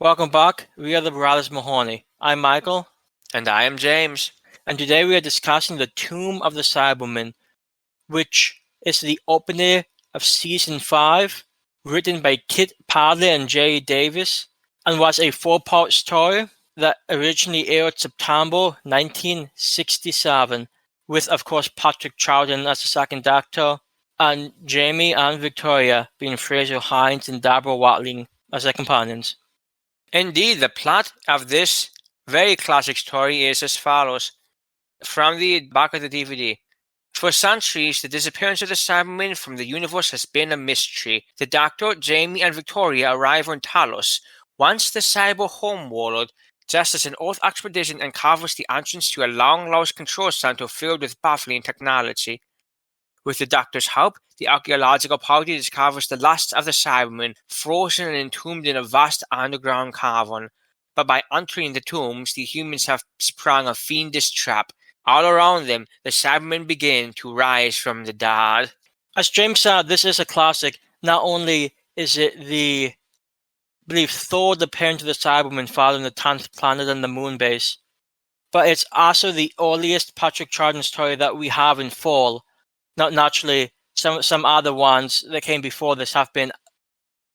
Welcome back. We are the Brothers Mahoney. I'm Michael, And I am James. and today we are discussing The Tomb of the Cybermen, which is the opener of Season 5, written by Kit Pedler and Gerry Davis, and was a four-part story that originally aired September 1967, with, of course, Patrick Troughton as the second Doctor, and Jamie and Victoria being Frazer Hines and Deborah Watling as their companions. Indeed, the plot of this very classic story is as follows. From the back of the DVD. For centuries, the disappearance of the Cybermen from the universe has been a mystery. The Doctor, Jamie, and Victoria arrive on Talos, once the cyber homeworld, just as an Earth expedition uncovers the entrance to a long-lost control center filled with baffling technology. With the Doctor's help, the archaeological party discovers the last of the Cybermen, frozen and entombed in a vast underground cavern. But by entering the tombs, the humans have sprung a fiendish trap. All around them, the Cybermen begin to rise from the dead. As James said, this is a classic. Not only is it I believe, third appearance of the Cybermen following the 10th planet and the moon base, but it's also the earliest Patrick Troughton story that we have in full. Not naturally, some other ones that came before this have been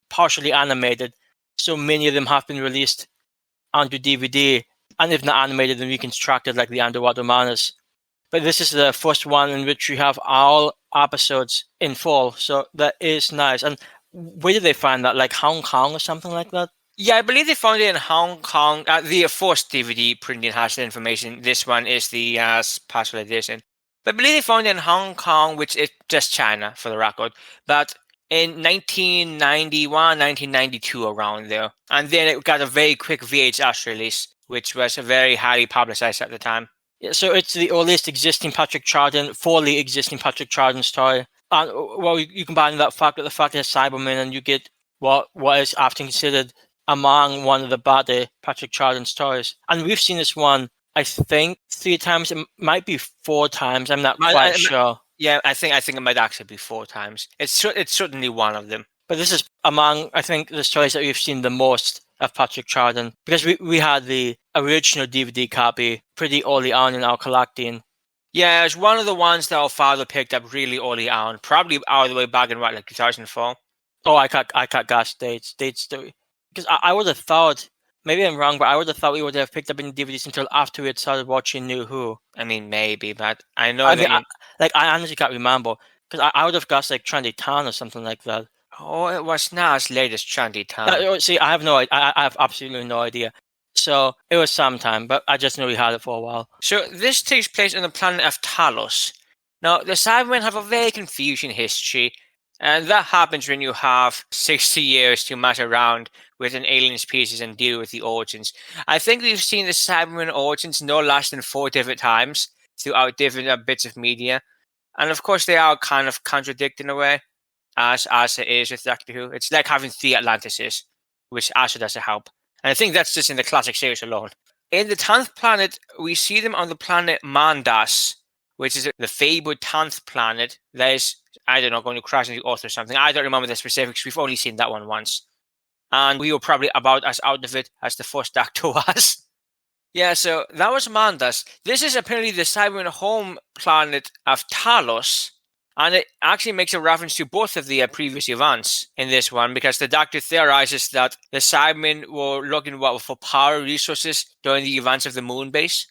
partially animated, so many of them have been released onto DVD, and if not animated, then reconstructed, like the Underwater Madness. But this is the first one in which we have all episodes in full, so that is nice. And where did they find that? Like Hong Kong or something like that? Yeah, I believe they found it in Hong Kong. The first DVD printing has the information. This one is the special edition. But I believe they found it in Hong Kong, which is just China, for the record. But in 1991, 1992, around there. And then it got a very quick VHS release, which was very highly publicized at the time. Yeah, so it's the earliest existing Patrick Troughton, fully existing Patrick Troughton story. And well, you combine that fact with the fact that it's Cybermen, and you get what is often considered among one of the better Patrick Troughton stories. And we've seen this one, I think, 3 times. It might be 4 times. I'm not quite sure. Yeah, I think it might actually be 4 times. It's certainly one of them. But this is among, I think, the stories that we've seen the most of Patrick Troughton, because we had the original DVD copy pretty early on in our collecting. Yeah, it's one of the ones that our father picked up really early on, probably all the way back in like 2004. Oh, I got gas dates, because I would have thought, maybe I'm wrong, but I would have thought we would have picked up any DVDs until after we had started watching New Who. I mean, maybe, but I know I honestly can't remember, because I would have guessed like Trendy Town or something like that. Oh, it was not as late as Trendy Town. See, I have I have absolutely no idea. So it was sometime, but I just knew we had it for a while. So this takes place on the planet of Talos. Now, the Cybermen have a very confusing history, and that happens when you have 60 years to mess around with an alien species and deal with the origins. I think we've seen the Cybermen origins no less than 4 different times throughout different bits of media. And of course, they are kind of contradicting in a way, as it is with Doctor Who. It's like having 3 Atlantises, which also doesn't help. And I think that's just in the classic series alone. In the 10th planet, we see them on the planet Mandas, which is the fabled 10th planet that is, I don't know, going to crash into Earth or something. I don't remember the specifics. We've only seen that one once. And we were probably about as out of it as the first Doctor was. Yeah, so that was Mandas. This is apparently the Cybermen home planet of Talos. And it actually makes a reference to both of the previous events in this one, because the Doctor theorizes that the Cybermen were looking for power resources during the events of the moon base.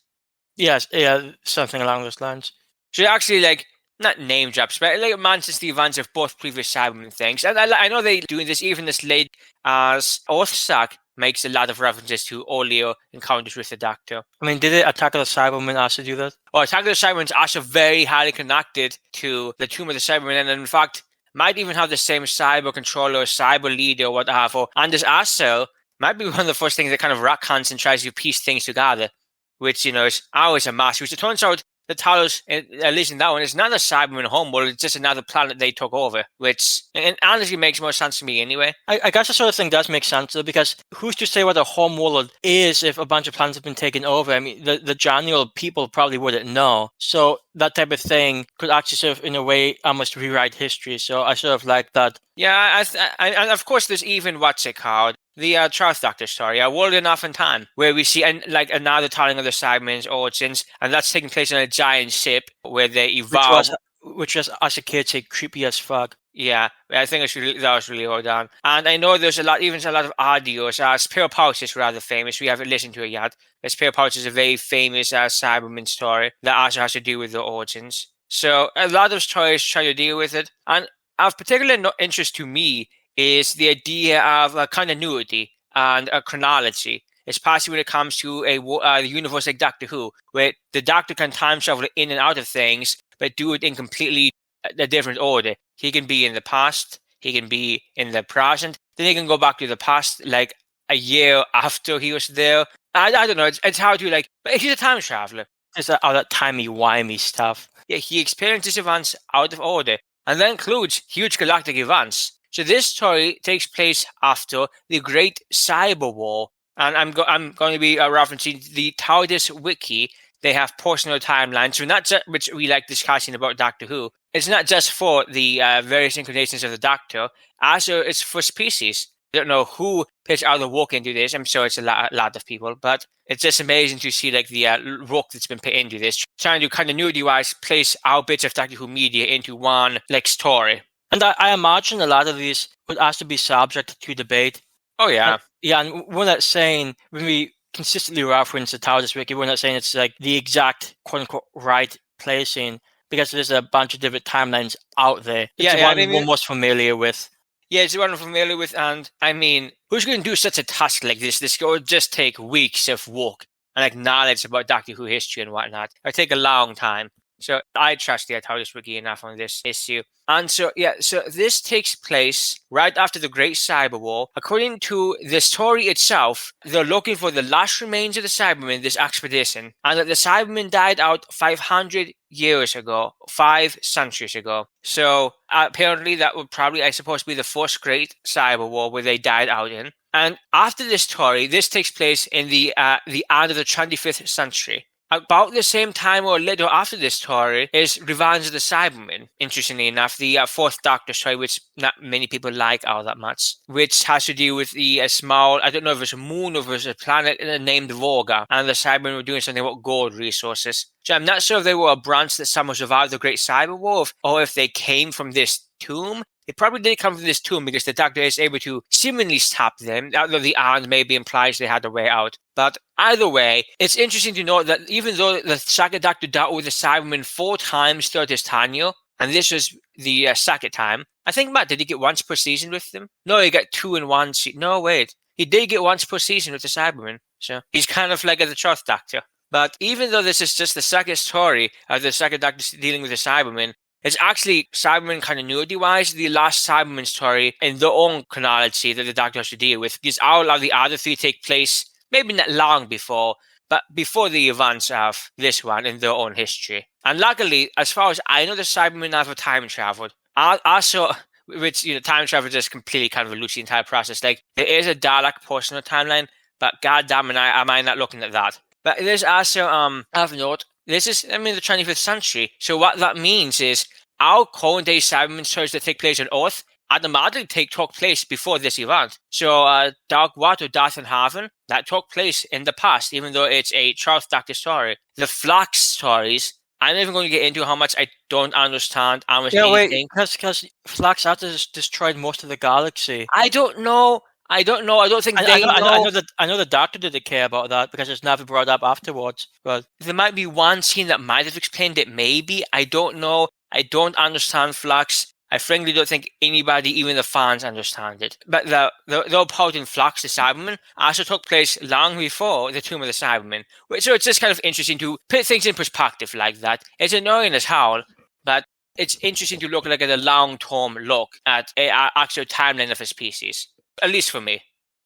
Yes, yeah, something along those lines. So actually, not name drops, but mentions the events of both previous Cybermen things. And I know they're doing this even as late as Earthsec makes a lot of references to earlier encounters with the Doctor. I mean, did Attack of the Cybermen also do that? Well, Attack of the Cybermen is also very highly connected to the Tomb of the Cybermen, and in fact, might even have the same cyber controller, cyber leader, or whatever. And this Cell might be one of the first things that kind of retcons and tries to piece things together, which, is always a mess. Which it turns out the Talos, at least in that one, is not a Cyberman homeworld, it's just another planet they took over, which honestly makes more sense to me anyway. I guess that sort of thing does make sense, though, because who's to say what a homeworld is if a bunch of planets have been taken over? I mean, the general people probably wouldn't know. So that type of thing could actually sort of, in a way, almost rewrite history. So I sort of like that. Yeah, and of course there's even what's it called? The Troughton Doctor story, World Enough in Time, where we see another telling of the Cybermen's origins, and that's taking place on a giant ship where they evolve. Which was as a kid say creepy as fuck. Yeah, I think that was really well done. And I know there's a lot of audios. Spare Pouch is rather famous. We haven't listened to it yet. Spare Pouch is a very famous Cyberman story that also has to do with the origins. So a lot of stories try to deal with it. And of particular interest to me is the idea of continuity and chronology, especially when it comes to a universe like Doctor Who, where the Doctor can time travel in and out of things, but do it in completely a different order. He can be in the past, he can be in the present, then he can go back to the past like a year after he was there. I don't know, it's hard to but he's a time traveler. It's all that timey-wimey stuff. Yeah, he experiences events out of order, and that includes huge galactic events. So this story takes place after the Great Cyber War, and I'm going to be referencing the TARDIS Wiki. They have personal timelines, so not just, which we like discussing about Doctor Who. It's not just for the various incarnations of the Doctor, also it's for species. I don't know who puts all the work into this. I'm sure it's a lot of people, but it's just amazing to see the work that's been put into this, trying to continuity-wise place our bits of Doctor Who media into one story. And I imagine a lot of these would also be subject to debate. Oh yeah, and we're not saying, when we consistently reference the TARDIS Wiki, we're not saying it's like the exact quote-unquote right placing, because there's a bunch of different timelines out there. It's one most familiar with. Yeah, it's the one I'm familiar with, and I mean, who's going to do such a task like this? This will just take weeks of work and knowledge about Doctor Who history and whatnot. It'll take a long time. So I trust the TARDIS Wiki enough on this issue. And so this takes place right after the Great Cyber War. According to the story itself, they're looking for the last remains of the Cybermen, this expedition, and that the Cybermen died out 500 years ago, 5 centuries ago. So apparently that would probably, I suppose, be the first Great Cyber War where they died out in. And after this story, this takes place in the end of the 25th century. About the same time or a little after this story is Revenge of the Cybermen, interestingly enough, the fourth Doctor story, which not many people like all that much, which has to do with the small, I don't know if it's a moon or if it's a planet named Vorga, and the Cybermen were doing something about gold resources. So I'm not sure if they were a branch that somehow survived the Great Cyber War, or if they came from this tomb. They probably did come from this tomb because the Doctor is able to seemingly stop them, although the end maybe implies they had a way out. But either way, it's interesting to note that even though the second Doctor dealt with the Cybermen 4 times throughout his tenure, and this was the second time, I think, Matt, did he get once per season with them? No, he got 2 in 1 season. No, wait. He did get once per season with the Cybermen. So he's kind of like the Troughton Doctor. But even though this is just the second story of the second Doctor dealing with the Cybermen, it's actually Cyberman continuity-wise the last Cyberman story in their own chronology that the Doctor has to deal with, because all of the other 3 take place maybe not long before, but before the events of this one in their own history. And luckily, as far as I know, the Cybermen never time traveled. Also, which time travel just completely convolutes the entire process. There is a Dalek personal timeline, but goddamn it, am I not looking at that? But there's also of note. This is, the 25th century. So what that means is our current day Cybermen stories that take place on Earth automatically took place before this event. So Dark Water, Death in Heaven, that took place in the past, even though it's a Troughton Doctor story. The Flux stories, I'm not even going to get into how much I don't understand almost anything. Because Flux after destroyed most of the galaxy. I don't know. I don't think they know. I know the Doctor didn't care about that because it's never brought up afterwards. But there might be one scene that might have explained it. Maybe. I don't know. I don't understand Flux. I frankly don't think anybody, even the fans, understand it. But the part in Flux, the Cybermen, also took place long before the Tomb of the Cybermen. So it's just kind of interesting to put things in perspective like that. It's annoying as hell, but it's interesting to look at a long-term look at an actual timeline of a species. At least for me.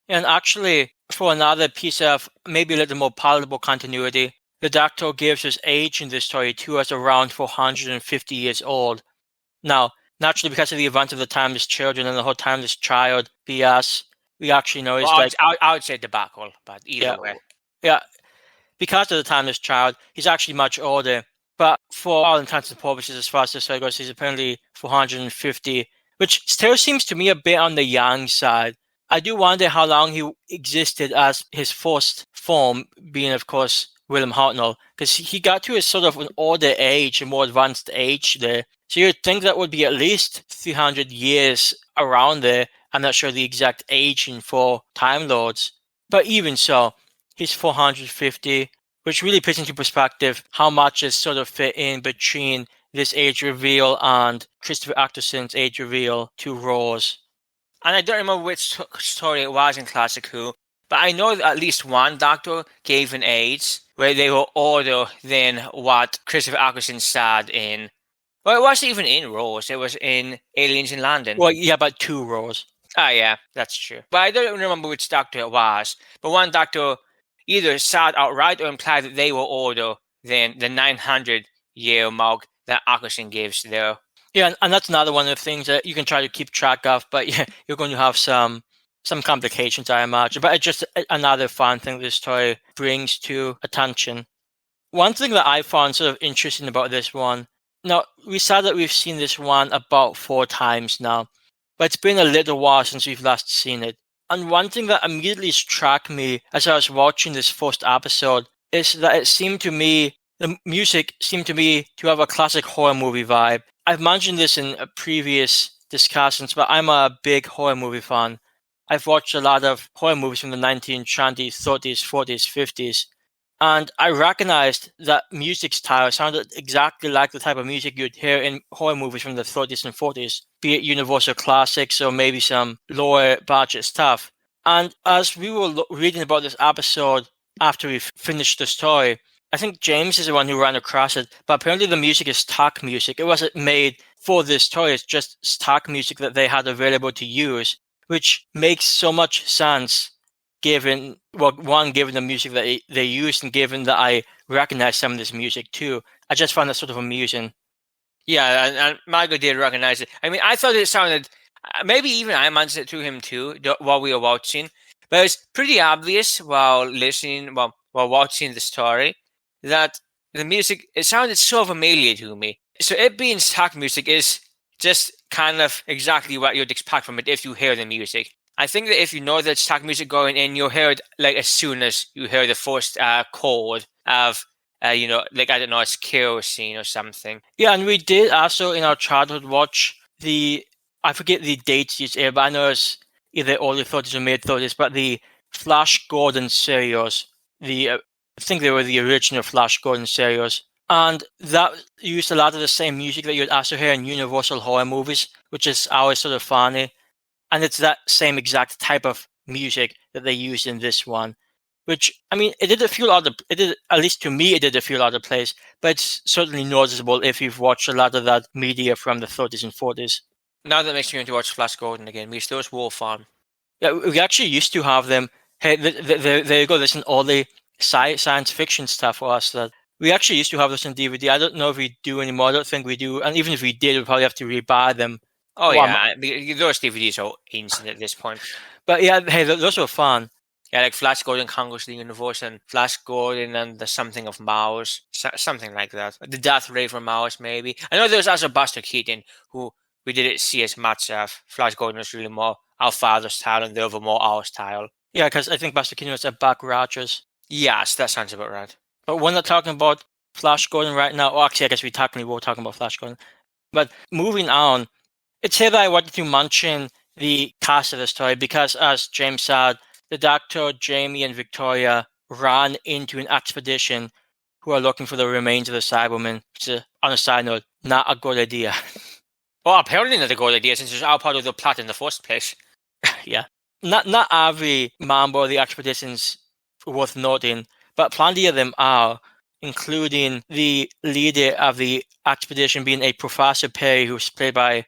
And actually, for another piece of maybe a little more palatable continuity, the Doctor gives his age in this story to us around 450 years old. Now, naturally, because of the events of the Timeless Children and the whole Timeless Child BS, we actually know he's I would say debacle, but either way. Yeah, because of the Timeless Child, he's actually much older. But for all intents and purposes, as far as this story goes, he's apparently 450, which still seems to me a bit on the young side. I do wonder how long he existed as his first form, being, of course, William Hartnell, because he got to a sort of an older age, a more advanced age there. So you'd think that would be at least 300 years around there. I'm not sure the exact aging for Time Lords. But even so, he's 450, which really puts into perspective how much is sort of fit in between this age reveal and Christopher Eccleston's age reveal to Rose. And I don't remember which story it was in Classic Who, but I know that at least one Doctor gave an age where they were older than what Christopher Eccleston said in... Well, it wasn't even in Rose, it was in Aliens in London. Well, yeah, but 2 Rose. Ah, yeah, that's true. But I don't remember which Doctor it was. But one Doctor either said outright or implied that they were older than the 900-year mark that Eccleston gives there. Yeah, and that's another one of the things that you can try to keep track of, but yeah, you're going to have some complications, I imagine. But it's just another fun thing this story brings to attention. One thing that I found sort of interesting about this one, now, we said that we've seen this one about 4 times now, but it's been a little while since we've last seen it. And one thing that immediately struck me as I was watching this first episode is that it seemed to me, the music seemed to me to have a classic horror movie vibe. I've mentioned this in previous discussions, but I'm a big horror movie fan. I've watched a lot of horror movies from the 1920s, 30s, 40s, 50s, and I recognized that music style sounded exactly like the type of music you'd hear in horror movies from the 30s and 40s, be it Universal classics or maybe some lower budget stuff. And as we were reading about this episode after we finished the story, I think James is the one who ran across it, but apparently the music is stock music. It wasn't made for this story, it's just stock music that they had available to use, which makes so much sense given, well, one, given the music that they used, and given that I recognize some of this music too. I just found that sort of amusing. Yeah, and Margot did recognize it. I mean, I thought it sounded, maybe even I mentioned it to him too while we were watching, but it was pretty obvious while watching the story that the music, it sounded so familiar to me. So it being stock music is just kind of exactly what you'd expect from it if you hear the music. I think that if you know that stock music going in, you'll hear it like as soon as you hear the first chord of, like, I don't know, it's kerosene or something. Yeah, and we did also in our childhood watch I forget the dates these air, but I know it's either early 30s or mid 30s, but the Flash Gordon serials, I think they were the original Flash Gordon serials. And that used a lot of the same music that you'd also hear in Universal horror movies, which is always sort of funny. And it's that same exact type of music that they used in this one. Which, I mean, at least to me, it did a few other plays, but it's certainly noticeable if you've watched a lot of that media from the 30s and 40s. Now that makes me want to watch Flash Gordon again, because those were fun. Yeah, we actually used to have them. Hey, there you go. There's an early science fiction stuff for us that we actually used to have this on DVD. I don't know if we do anymore. I don't think we do. And even if we did, we'd probably have to rebuy them. Oh, yeah. Those DVDs are ancient at this point. But yeah, hey, those were fun. Yeah, like Flash Gordon Conquers the Universe and Flash Gordon and the Something of Mars. Something like that. The Death Ray from Mars, maybe. I know there was also Buster Keaton, who we didn't see as much of. Flash Gordon was really more our father's style and the other more our style. Yeah, because I think Buster Keaton was a Buck Rogers. Yes, that sounds about right. But we're not talking about Flash Gordon right now. Well, actually, I guess we technically were talking about Flash Gordon. But moving on, it's here that I wanted to mention the cast of the story because, as James said, the Doctor, Jamie, and Victoria ran into an expedition who are looking for the remains of the Cybermen, which is, on a side note, not a good idea. Well, apparently not a good idea since it's all part of the plot in the first place. Yeah. Not every member of the expedition's worth noting, but plenty of them are, including the leader of the expedition being a Professor Perry, who's played by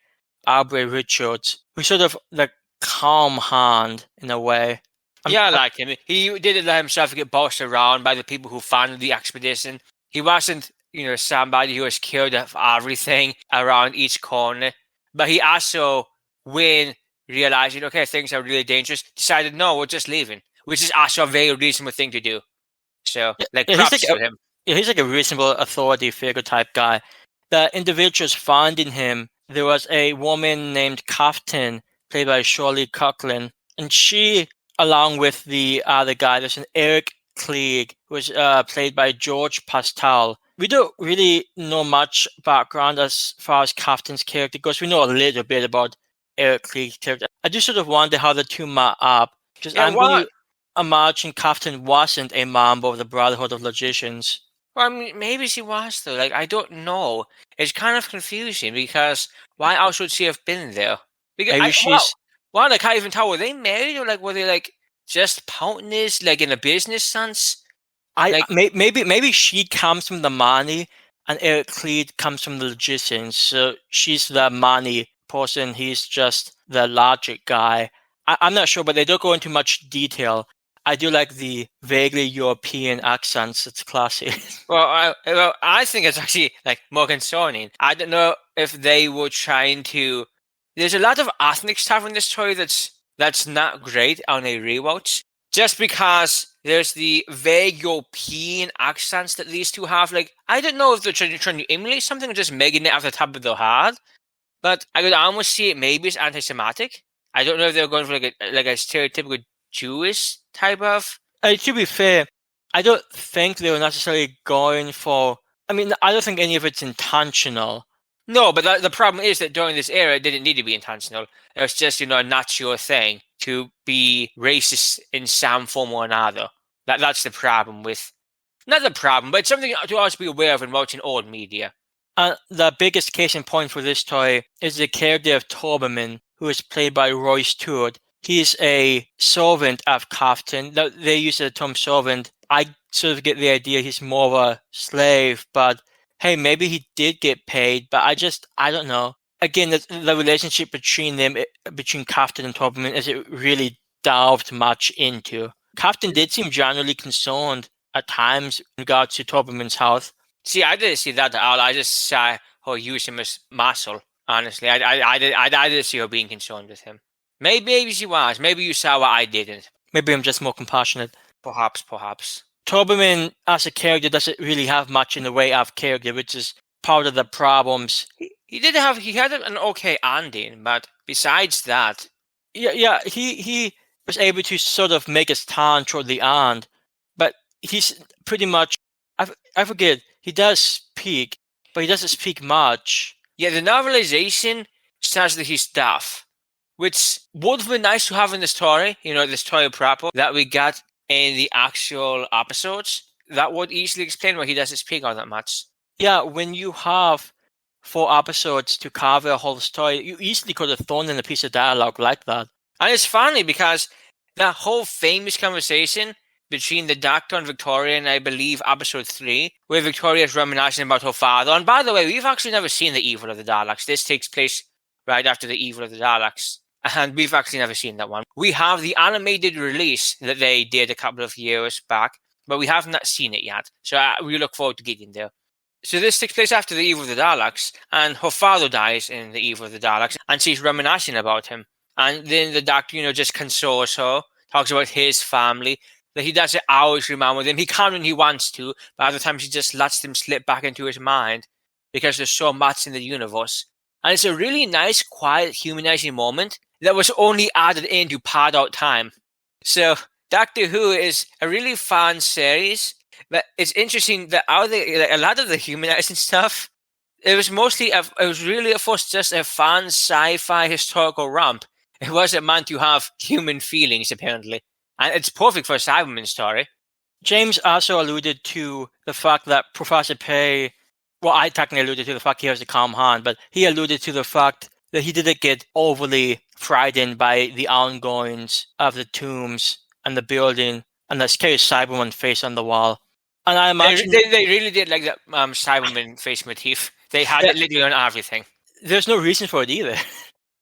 Aubrey Richards, who's sort of the calm hand in a way. I like him. He didn't let himself get bossed around by the people who funded the expedition. He wasn't, somebody who was scared of everything around each corner. But he also, when realizing, okay, things are really dangerous, decided, no, we're just leaving. Which is also a very reasonable thing to do. So, props to him. He's like a reasonable authority figure type guy. The individuals finding him, there was a woman named Troughton, played by Shirley Coughlin, And she, along with the other guy, there's an Eric Klieg, who was played by George Pastel. We don't really know much background as far as Kaftan's character goes. We know a little bit about Eric Klieg's character. I do sort of wonder how the two met up, because I'm going to imagine Kaftan wasn't a member of the Brotherhood of Logicians. Well, I mean, maybe she was, though. Like, I don't know. It's kind of confusing, because why else would she have been there? Because Maybe she's... I can't even tell. Were they married, or like were they like just partners, like in a business sense? Maybe she comes from the Mahoney, and Eric Klieg comes from the Logicians. So she's the Mahoney person. He's just the logic guy. I'm not sure, but they don't go into much detail. I do like the vaguely European accents. It's classy. Well, I think it's actually like more concerning. I don't know if they were trying to. There's a lot of ethnic stuff in this story that's not great on a rewatch. Just because there's the vague European accents that these two have. Like, I don't know if they're trying to emulate something or just making it off the top of their head. But I could almost see it maybe as anti-Semitic. I don't know if they're going for like a stereotypical Jewish type of. To be fair, I don't think they were necessarily going for. I mean, I don't think any of it's intentional. No, but the problem is that during this era, it didn't need to be intentional. It was just, a natural thing to be racist in some form or another. That's the problem with. Not the problem, but it's something to also be aware of in watching old media. The biggest case in point for this toy is the character of Cybermen, who is played by Roy Stewart. He's a servant of Kaftan. They use the term servant. I sort of get the idea he's more of a slave, but hey, maybe he did get paid, but I don't know. Again, the relationship between them, between Kaftan and Cybermen, is it really delved much into. Kaftan did seem generally concerned at times in regards to Cybermen's health. See, I didn't see that at all. I just saw her use him as muscle, honestly. I didn't see her being concerned with him. Maybe she was. Maybe you saw what I didn't. Maybe I'm just more compassionate. Perhaps. Cybermen, as a character, doesn't really have much in the way of character, which is part of the problems. He had an okay ending, but besides that... Yeah, he was able to sort of make a stand toward the end, but he's pretty much... I forget, he does speak, but he doesn't speak much. Yeah, the novelization says that he's deaf, which would have been nice to have in the story, the story proper that we got in the actual episodes. That would easily explain why he doesn't speak all that much. Yeah, when you have 4 episodes to cover a whole story, you easily could have thrown in a piece of dialogue like that. And it's funny because that whole famous conversation between the Doctor and Victoria in, I believe, episode 3, where Victoria is reminiscing about her father. And by the way, we've actually never seen the Evil of the Daleks. This takes place right after the Evil of the Daleks. And we've actually never seen that one. We have the animated release that they did a couple of years back, but we have not seen it yet. So we look forward to getting there. So this takes place after the Evil of the Daleks, and her father dies in the Evil of the Daleks, and she's reminiscing about him. And then the Doctor, just consoles her, talks about his family, that he doesn't always remember them. He can when he wants to, but other times he just lets them slip back into his mind because there's so much in the universe. And it's a really nice, quiet, humanizing moment that was only added in to pad out time. So Doctor Who is a really fun series, but it's interesting that a lot of the humanizing stuff, it was really at first just a fun sci-fi historical romp. It wasn't meant to have human feelings, apparently. And it's perfect for a Cyberman story. James also alluded to the fact that Professor Perry, well, I technically alluded to the fact he has a calm hand, but he alluded to the fact that he didn't get overly frightened by the ongoings of the tombs and the building and the scary Cyberman face on the wall. And I imagine... They really did like that Cyberman face motif. They had it literally on everything. There's no reason for it either.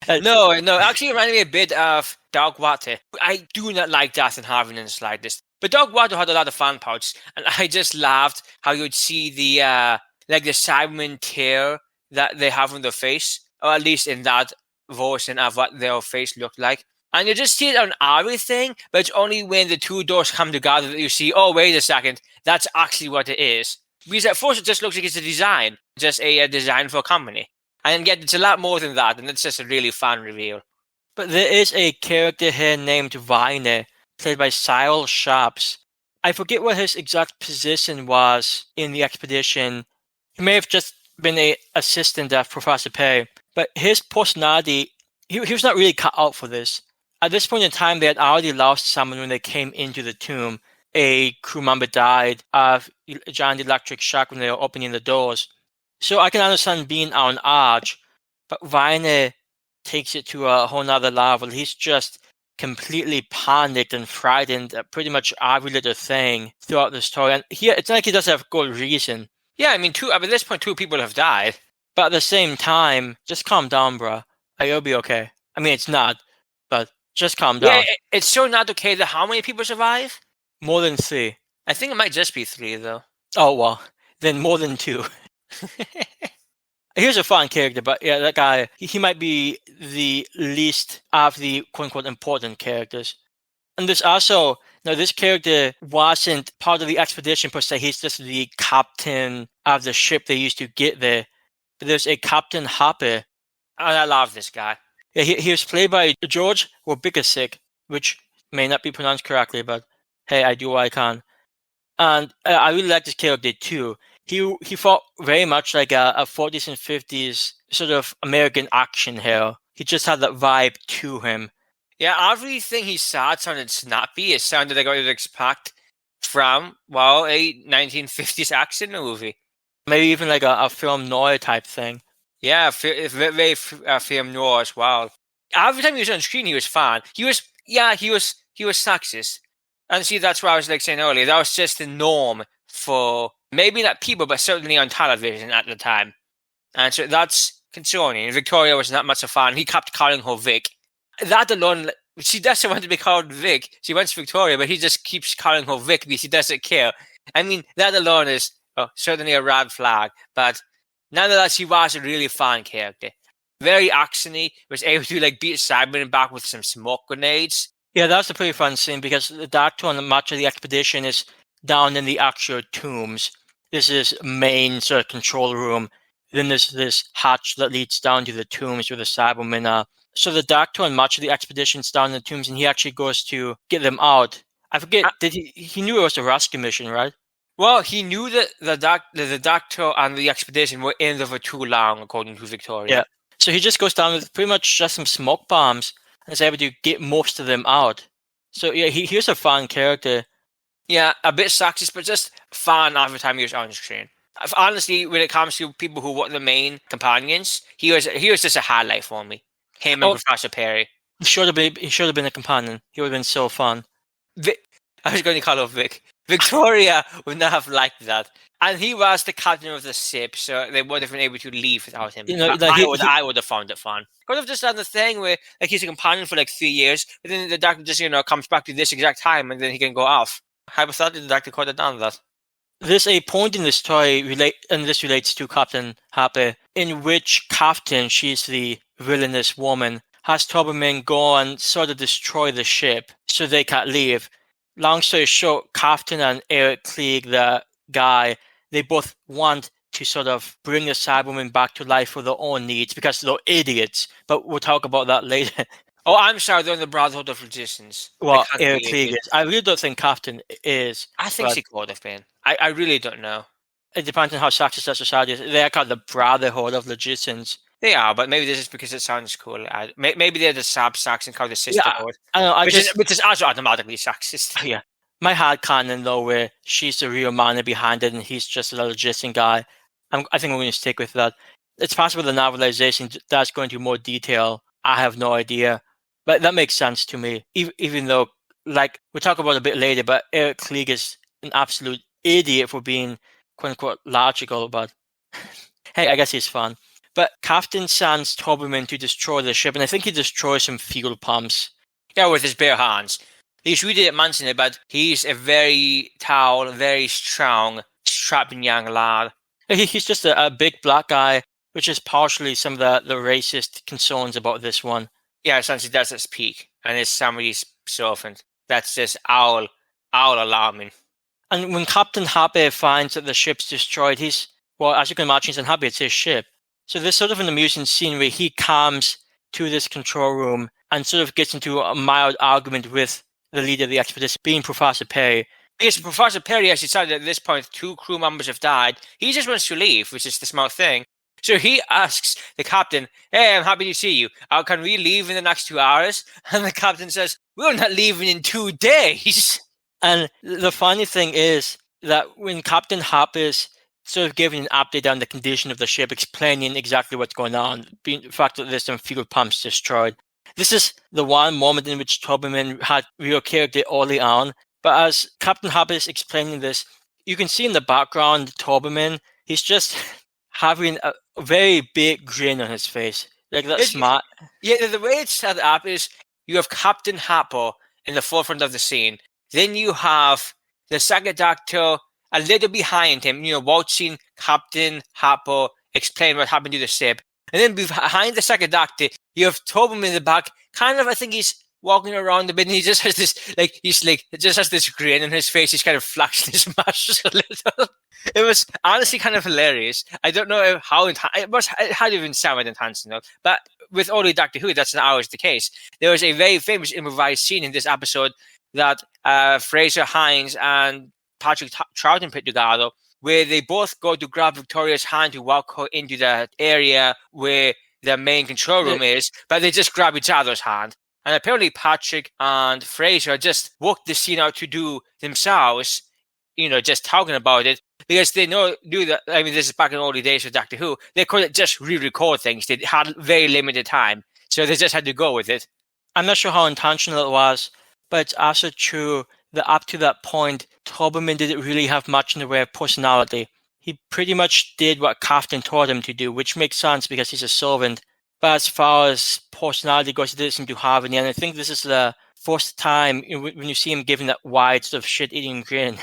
No, actually it reminded me a bit of Dark Water. I do not like Death and Harvey in the slightest. But Dark Water had a lot of fan parts, and I just laughed how you'd see the Cyberman tear that they have on their face, or at least in that version of what their face looked like. And you just see it on everything, but it's only when the two doors come together that you see, oh, wait a second, that's actually what it is. Because at first it just looks like it's a design, just a design for a company. And yet it's a lot more than that, and it's just a really fun reveal. But there is a character here named Vine, played by Cyril Sharps. I forget what his exact position was in the expedition. He may have just been an assistant of Professor Perry, but his personality, he was not really cut out for this. At this point in time, they had already lost someone when they came into the tomb. A crew member died of a giant electric shock when they were opening the doors. So I can understand being on edge, but Vine takes it to a whole nother level. He's just completely panicked and frightened at pretty much every little thing throughout the story. And here, it's not like he doesn't have good reason. Yeah, I mean, at this point, 2 people have died. But at the same time, just calm down, bruh. You'll be okay. I mean, it's not, but just calm down. Yeah, it's so not okay that how many people survive? More than 3. I think it might just be 3, though. Oh, well, then more than 2. Here's a fun character, but yeah, that guy, he might be the least of the quote-unquote important characters. And there's also, now this character wasn't part of the expedition per se, he's just the captain of the ship they used to get there. But there's a Captain Hopper. And I love this guy. Yeah, he was played by George Warbicasic, which may not be pronounced correctly, but hey, I do what I can. And I really like this character too. He fought very much like a 40s and 50s sort of American action hero. He just had that vibe to him. Yeah, everything he said sounded snappy. It sounded like what you'd expect from, well, a 1950s action movie. Maybe even like a film noir type thing. Yeah, very film noir as well. Every time he was on screen, he was fun. He was sexist. And see, that's what I was like saying earlier. That was just the norm for maybe not people, but certainly on television at the time. And so that's concerning. Victoria was not much of a fan. He kept calling her Vic. That alone, she doesn't want to be called Vic. She wants Victoria, but he just keeps calling her Vic because he doesn't care. I mean, that alone is certainly a red flag. But nonetheless, he was a really fun character. Very actiony. Was able to like beat Cybermen back with some smoke grenades. Yeah, that's a pretty fun scene because the doctor and much of the expedition is down in the actual tombs. This is main sort of control room. Then there's this hatch that leads down to the tombs where the Cybermen are. So the doctor and much of the expedition's down in the tombs, and he actually goes to get them out. I forget, did he knew it was a rescue mission, right? Well, he knew that the doctor and the expedition were in there for too long, according to Victoria. Yeah. So he just goes down with pretty much just some smoke bombs and is able to get most of them out. So yeah, he's a fun character. Yeah, a bit sexist, but just fun every time he was on screen. Honestly, when it comes to people who were the main companions, he was just a highlight for me. Him and Professor Perry. He should have been a companion. He would have been so fun. I was going to call her Vic. Victoria would not have liked that. And he was the captain of the ship, so they would have been able to leave without him. I would have found it fun. Could have just done the thing where like he's a companion for like 3 years, but then the doctor just comes back to this exact time, and then he can go off. Hypothetically, the doctor could have done that. There's a point in the story, and this relates to Captain Hopper, in which Captain, she's the villainous woman, has Troughton go and sort of destroy the ship so they can't leave. Long story short, Captain and Eric Klieg, the guy, they both want to sort of bring the Cybermen back to life for their own needs because they're idiots. But we'll talk about that later. Oh, I'm sorry, they're in the Brotherhood of Resistance. Well, Eric Klieg is. I really don't think Captain is. I think she could have been. I really don't know. It depends on how sexist that society is. They're called the Brotherhood of Resistance. They are, but maybe this is because it sounds cool. Maybe they're the sub-Saxon called the Sisterhood. Yeah, I know. Which is also automatically sexist. Yeah. My head canon, though, where she's the real man behind it and he's just a logistic guy. I think I'm going to stick with that. It's possible the novelization does go into more detail. I have no idea. But that makes sense to me. Even though, like, we'll talk about it a bit later, but Eric Klieg is an absolute idiot for being, quote-unquote, logical, but hey, I guess he's fun. But Captain sends Troughton to destroy the ship, and I think he destroys some fuel pumps. Yeah, with his bare hands. We didn't mention it, but he's a very tall, very strong, strapping young lad. He's just a big black guy, which is partially some of the racist concerns about this one. Yeah, essentially that's its peak, and it's somebody's servant. That's just all alarming. And when Captain Hopper finds that the ship's destroyed, as you can imagine, he's unhappy. It's his ship. So there's sort of an amusing scene where he calms to this control room and sort of gets into a mild argument with the leader of the expedition, being Professor Perry. Because Professor Perry has decided at this point 2 crew members have died. He just wants to leave, which is the smart thing. So he asks the captain, "Hey, I'm happy to see you. Can we leave in the next 2 hours?" And the captain says, "We're not leaving in 2 days." And the funny thing is that when Captain Harper's sort of giving an update on the condition of the ship, explaining exactly what's going on, the fact that there's some fuel pumps destroyed. This is the one moment in which Cybermen had real character early on. But as Captain Harper is explaining this, you can see in the background Cybermen, he's just having a very big grin on his face. Like that smart. Yeah, the way it's set up is you have Captain Harper in the forefront of the scene. Then you have the second Doctor a little behind him, watching Captain Harper explain what happened to the ship. And then behind the second Doctor, you have Tobin in the back. Kind of, I think he's walking around a bit, and he just has this, just has this grin on his face. He's kind of flexing his muscles a little. It was honestly kind of hilarious. I don't know how it had even sounded enhanced enough, but with early Doctor Who, that's not always the case. There was a very famous improvised scene in this episode that Frazer Hines and Patrick Troughton put together, where they both go to grab Victoria's hand to walk her into the area where the main control room is, but they just grab each other's hand. And apparently Patrick and Fraser just worked the scene out to do themselves, just talking about it, because they knew that, this is back in the early days of Doctor Who, they couldn't just re-record things. They had very limited time, so they just had to go with it. I'm not sure how intentional it was, but it's also true that up to that point, Cybermen didn't really have much in the way of personality. He pretty much did what Captain told him to do, which makes sense because he's a servant. But as far as personality goes, he didn't seem to have any. And I think this is the first time when you see him giving that wide sort of shit-eating grin,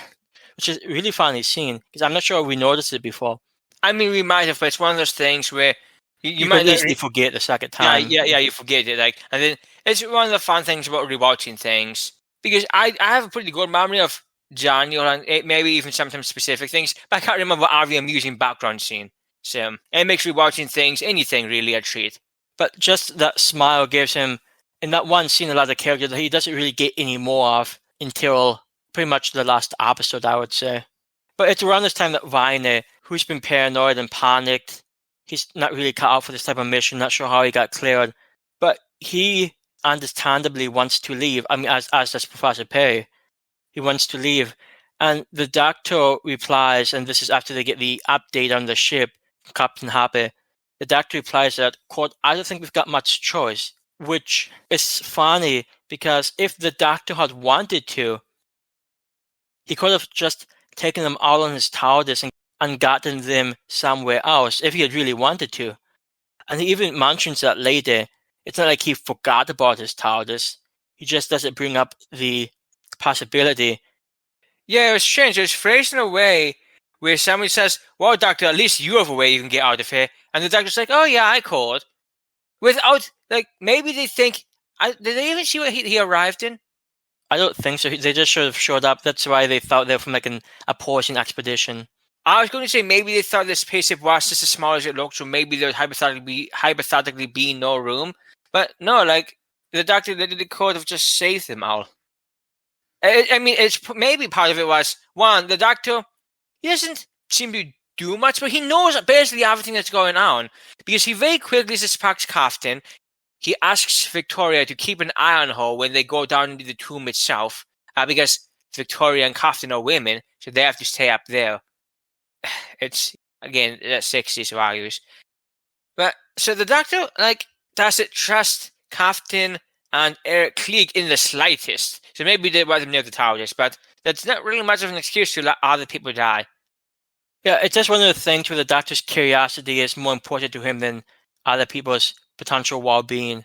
which is really funny scene, because I'm not sure we noticed it before. We might have, but it's one of those things where you might easily forget the second time. Yeah, you forget it. And then it's one of the fun things about rewatching things, because I have a pretty good memory of general and maybe even sometimes specific things, but I can't remember every amusing background scene. So it makes rewatching things, anything really, a treat. But just that smile gives him, in that one scene, a lot of character that he doesn't really get any more of until pretty much the last episode, I would say. But it's around this time that Viney, who's been paranoid and panicked, he's not really cut out for this type of mission, not sure how he got cleared, but he understandably wants to leave. As does Professor Perry. He wants to leave. And the Doctor replies, and this is after they get the update on the ship, Captain Harper. The Doctor replies that, quote, "I don't think we've got much choice," which is funny because if the Doctor had wanted to, he could have just taken them all on his TARDIS and gotten them somewhere else if he had really wanted to. And he even mentions that later. It's not like he forgot about his TARDIS. He just doesn't bring up the possibility. Yeah, it was strange. It was phrased in a way where somebody says, "Well, Doctor, at least you have a way you can get out of here." And the Doctor's like, "Oh, yeah, I called." Without, maybe they think, did they even see what he arrived in? I don't think so. They just sort of showed up. That's why they thought they were from a portion expedition. I was going to say maybe they thought the spaceship was just as small as it looked, so maybe there would hypothetically be no room. But no, the Doctor literally could have just saved them all. It's maybe part of it was, one, the Doctor, he doesn't seem to do much, but he knows basically everything that's going on, because he very quickly suspects Captain. He asks Victoria to keep an eye on her when they go down into the tomb itself, because Victoria and Captain are women, so they have to stay up there. It's, again, that's 60s values. But, so the Doctor, doesn't trust Captain and Eric Klieg in the slightest. So maybe they want them near the TARDIS, but that's not really much of an excuse to let other people die. Yeah, it's just one of the things where the Doctor's curiosity is more important to him than other people's potential well-being.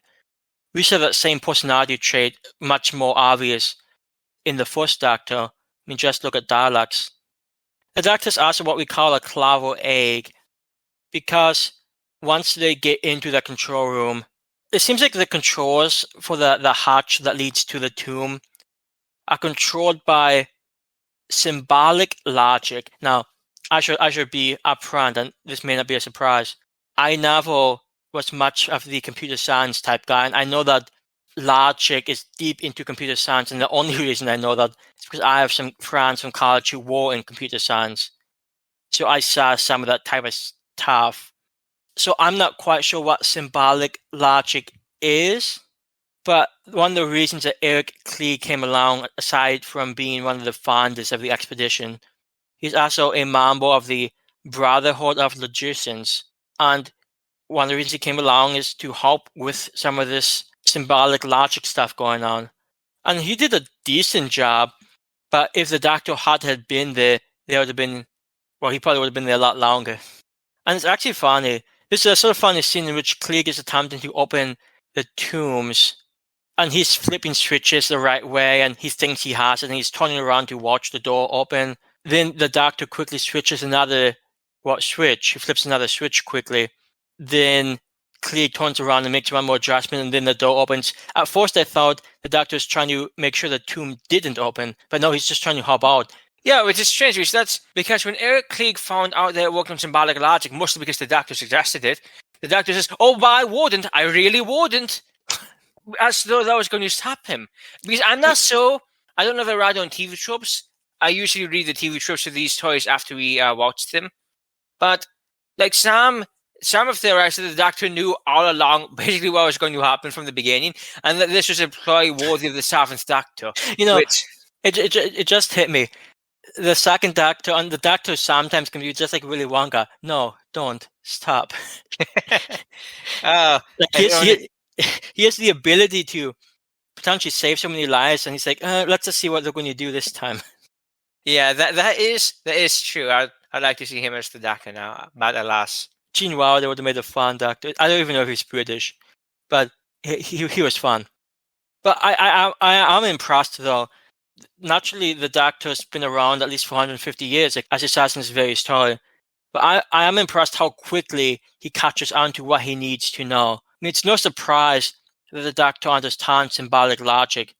We saw that same personality trait much more obvious in the first Doctor. Just look at Daleks. The Doctor's also what we call a clever egg, because once they get into the control room, it seems like the controls for the hatch that leads to the tomb are controlled by symbolic logic. Now, I should be upfront, and this may not be a surprise. I never was much of the computer science type guy, and I know that Logic is deep into computer science, and the only reason I know that is because I have some friends from college who were in computer science. So I saw some of that type of stuff. So I'm not quite sure what symbolic logic is, but one of the reasons that Eric Klieg came along, aside from being one of the founders of the expedition, he's also a member of the Brotherhood of Logicians. And one of the reasons he came along is to help with some of this symbolic logic stuff going on. And he did a decent job, but if the Doctor had been there, there would have been, well, he probably would have been there a lot longer. And it's actually funny. This is a sort of funny scene in which Klieg is attempting to open the tombs, and he's flipping switches the right way, and he thinks he has it, and he's turning around to watch the door open. Then the Doctor quickly switches another switch. He flips another switch quickly. Then Klieg turns around and makes one more adjustment, and then the door opens. At first, I thought the Doctor was trying to make sure the tomb didn't open, but no, he's just trying to hop out. Yeah, which is strange, because that's because when Eric Klieg found out that it worked on symbolic logic, mostly because the Doctor suggested it, the Doctor says, "Oh, but I wouldn't. I really wouldn't." As though that was going to stop him. Because I don't know if I read on TV tropes. I usually read the TV tropes of these toys after we watch them. But, like, some have theorized that the Doctor knew all along basically what was going to happen from the beginning, and that this was a ploy worthy of the 7th Doctor. You know, it just hit me. The 2nd Doctor, and the Doctor sometimes can be just like Willy Wonka. No, don't. Stop. He has the ability to potentially save so many lives, and he's like, let's just see what they're going to do this time. Yeah, that is true. I'd like to see him as the Doctor now, but alas. Gene Wilder would have made a fun Doctor. I don't even know if he's British, but he was fun. But I'm impressed, though. Naturally, the Doctor's been around at least for 150 years, as it says in this very story. But I am impressed how quickly he catches on to what he needs to know. I mean, it's no surprise that the Doctor understands symbolic logic,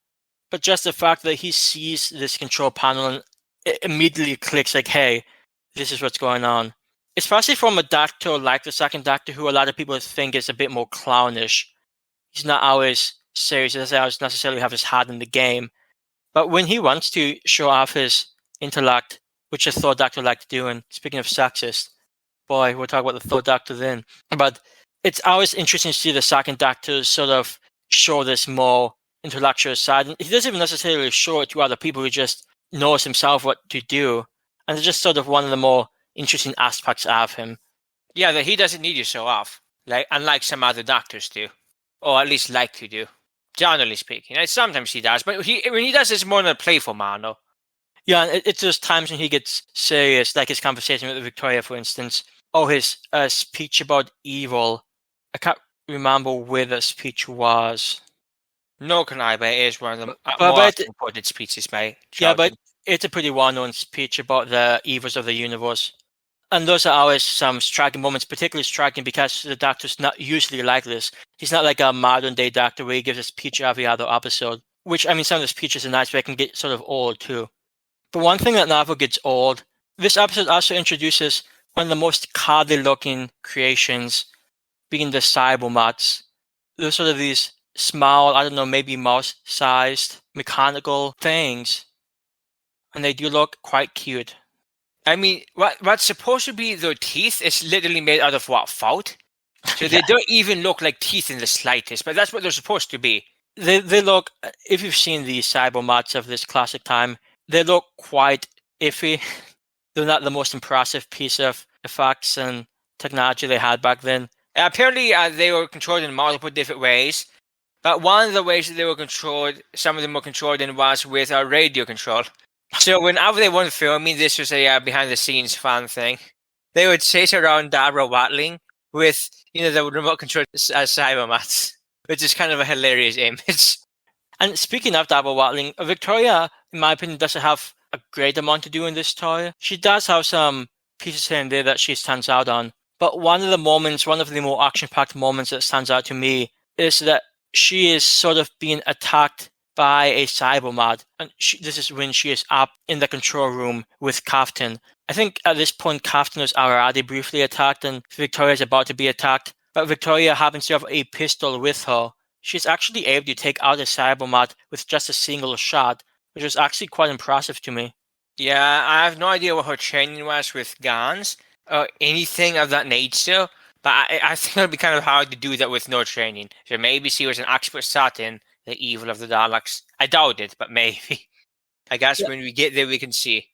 but just the fact that he sees this control panel and it immediately clicks like, hey, this is what's going on. Especially from a Doctor like the 2nd Doctor, who a lot of people think is a bit more clownish. He's not always serious, he doesn't always necessarily have his heart in the game. But when he wants to show off his intellect, which the 3rd Doctor liked to do, and speaking of sexist, boy, we'll talk about the 3rd Doctor then. But it's always interesting to see the 2nd Doctor sort of show this more intellectual side. And he doesn't even necessarily show it to other people, he just knows himself what to do. And it's just sort of one of the more interesting aspects of him. Yeah, that he doesn't need to show off, unlike some other Doctors do. Or at least like to do. Generally speaking. Sometimes he does, but when he does, it's more in a playful manner. Yeah, and it's just times when he gets serious, like his conversation with Victoria, for instance. Or his speech about evil. I can't remember where the speech was. No can I, but it is one of the more important speeches by Troughton. Yeah, but it's a pretty well-known speech about the evils of the universe. And those are always some striking moments, particularly striking because the Doctor's not usually like this. He's not like a modern-day Doctor where he gives a speech every other episode, which, I mean, some of the speeches are nice, but it can get sort of old, too. But one thing that never gets old, this episode also introduces one of the most cuddly-looking creations, being the Cybermen. They're sort of these small, I don't know, maybe mouse-sized mechanical things. And they do look quite cute. I mean, what's supposed to be their teeth is literally made out of felt? So they don't even look like teeth in the slightest, but that's what they're supposed to be. They look, if you've seen the Cybermen of this classic time, they look quite iffy. They're not the most impressive piece of effects and technology they had back then. Apparently, they were controlled in multiple different ways, but one of the ways that they were controlled, some of them were controlled in, was with radio control. So whenever they weren't filming, this was a behind-the-scenes fun thing. They would chase around Deborah Watling with, the remote-controlled Cybermen, which is kind of a hilarious image. And speaking of Deborah Watling, Victoria, in my opinion, doesn't have a great amount to do in this toy. She does have some pieces here and there that she stands out on. But one of the more action-packed moments that stands out to me is that she is sort of being attacked by a Cybermen, and this is when she is up in the control room with Troughton. I think at this point Troughton was already briefly attacked, and Victoria is about to be attacked. but Victoria happens to have a pistol with her. She's actually able to take out a Cybermat with just a single shot, which was actually quite impressive to me. Yeah, I have no idea what her training was with guns or anything of that nature, but I think it would be kind of hard to do that with no training. So maybe she was an expert shot in the evil of the Daleks. I doubt it, but maybe. I guess when we get there, we can see.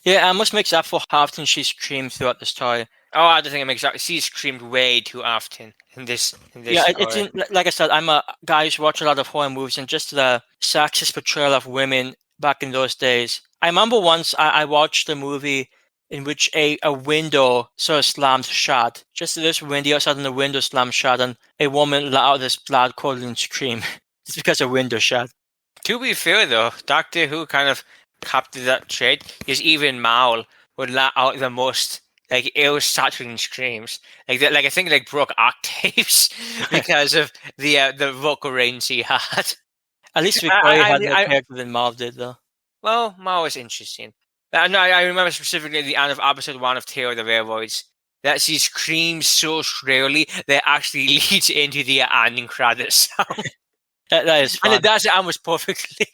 Yeah, it must make up for how often she screamed throughout the story. Oh, I don't think it makes up. She screamed way too often in this. Yeah, story. like I said, I'm a guy who watch a lot of horror movies, and just the sexist portrayal of women back in those days. I remember once I watched a movie in which a window sort of slammed shut. Just this window outside, and the window slammed shut, and a woman let out this blood-curdling scream just because a window shut. To be fair, though, Doctor Who kind of captured that trait, because even Mal would let out the most ear-shattering screams, like that. Like I think like broke octaves because of the vocal range he had. At least Victoria had more character than Mal did, though. Well, Mal was interesting. I remember specifically the end of episode 1 of Terror of the Railroads, that she screams so shrilly that actually leads into the ending credits sound. That is fun. And it does it almost perfectly.